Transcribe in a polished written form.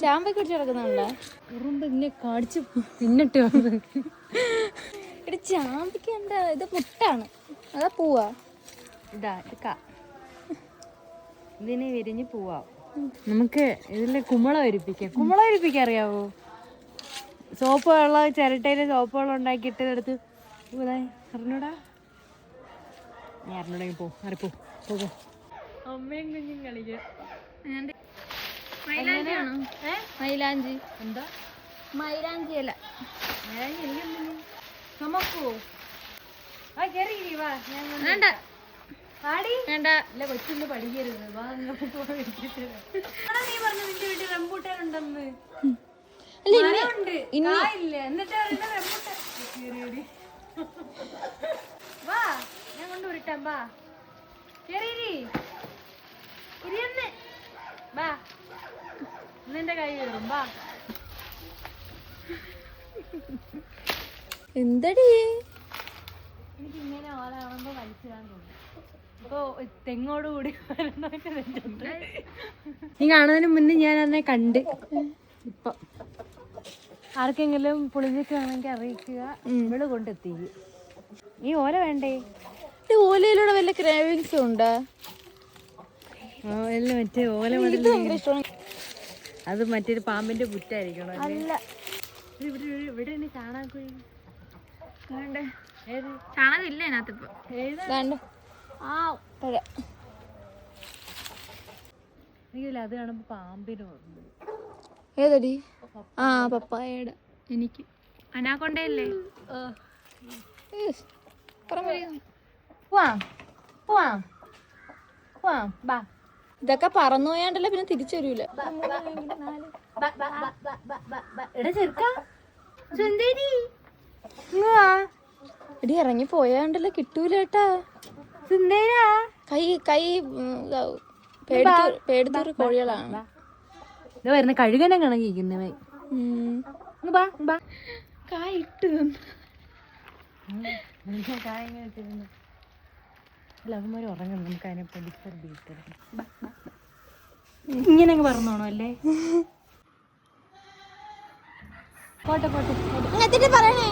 ചാമ്പൊക്കെ പിടിച്ച് കിടക്കുന്നുണ്ടോ? ഉറുമ്പ് ഇന്നെ കാടിച്ച് തിന്നിട്ട് വന്നത്. ഇവിടെ ചാമ്പയ്ക്ക് എന്താ ഇത്? മുട്ടാണ് അതാ പൂവാ? ഇതാ ഇതിനെ വിരിഞ്ഞ് പോവാ. നമുക്ക് ഇതിലെ കുമ്പള വരിപ്പിക്കാൻ അറിയാവോ? സോപ്പ് വെള്ളം ചിരട്ടയില് സോപ്പ് വെള്ളം ഉണ്ടാക്കിയിട്ട് എടുത്ത് അറിഞ്ഞൂടാ? നീ അറിഞ്ഞൂടെങ്കിൽ പോ അറിപ്പോ പോ. അമ്മയും കുഞ്ഞും കളിക്കാം. മൈലാഞ്ചി എന്താ? മൈലാഞ്ചി അല്ല ചുമക്കോ? ആ കേറി വാ. വേണ്ട പാടി വേണ്ട. അല്ല കൊച്ചൊന്നും പഠിക്കരുത്. വാ നീ പറഞ്ഞു നിന്റെ വീട്ടിൽ റംബൂട്ടാൻ ഉണ്ടെന്ന്. ഉണ്ട് കായില്ല എന്നിട്ട് റംബൂട്ടാൻ. വാ ഞാൻ കൊണ്ടുവരട്ടാ. വാ കേറി ഇരിയെന്ന്. വാ നിന്റെ കൈ കയറും. വാ. എന്തടി എനിക്ക് ഇങ്ങനെ ഓലാവുമ്പോ വലിച്ചിടാൻ തോന്നും. ഇപ്പൊ തെങ്ങോട് കൂടി നീ കാണുന്നതിന് മുന്നേ ഞാൻ അതിനെ കണ്ട്. ഇപ്പൊ ആർക്കെങ്കിലും പുളിഞ്ഞൊക്കെ വേണമെങ്കിൽ അറിയിക്കുക. ഇവള് കൊണ്ടെത്തിക്കും. ഈ ഓല വേണ്ടേ? ഓലയിലൂടെ വല്ല ക്രേവിങ്സും ഉണ്ടാ? മറ്റേ ഓല അത് മറ്റൊരു പാമ്പിന്റെ പുറ്റായിരിക്കണം. അല്ല ഇവിടെ ചാണാക്കുഴി ചാണകമില്ല അതിനകത്തിപ്പോ. എനിക്കില്ല അത് കാണുമ്പോ പാമ്പിന് ഓർമ്മ. ഏതടി? ആ പപ്പായയുടെ. എനിക്ക് അനാക്കൊണ്ടല്ലേ? ഇതൊക്കെ പറന്നു പോയാണ്ടല്ലേ പിന്നെ തിരിച്ചു വരൂല. എടി ഇറങ്ങി പോയാണ്ടല്ലേ കിട്ടൂല കേട്ടാ. കൈ പേടിത്തൂറി കോഴികളാണ്. വരുന്ന കഴുകനെ കണക്കിരിക്കുന്നവ. കായിട്ട് ലവന്മാര് ഉറങ്ങണം. നമുക്ക് അതിനെ ഇങ്ങനെ അങ്ങ് പറഞ്ഞോണോ അല്ലേ? പോട്ടെ പറയണേ.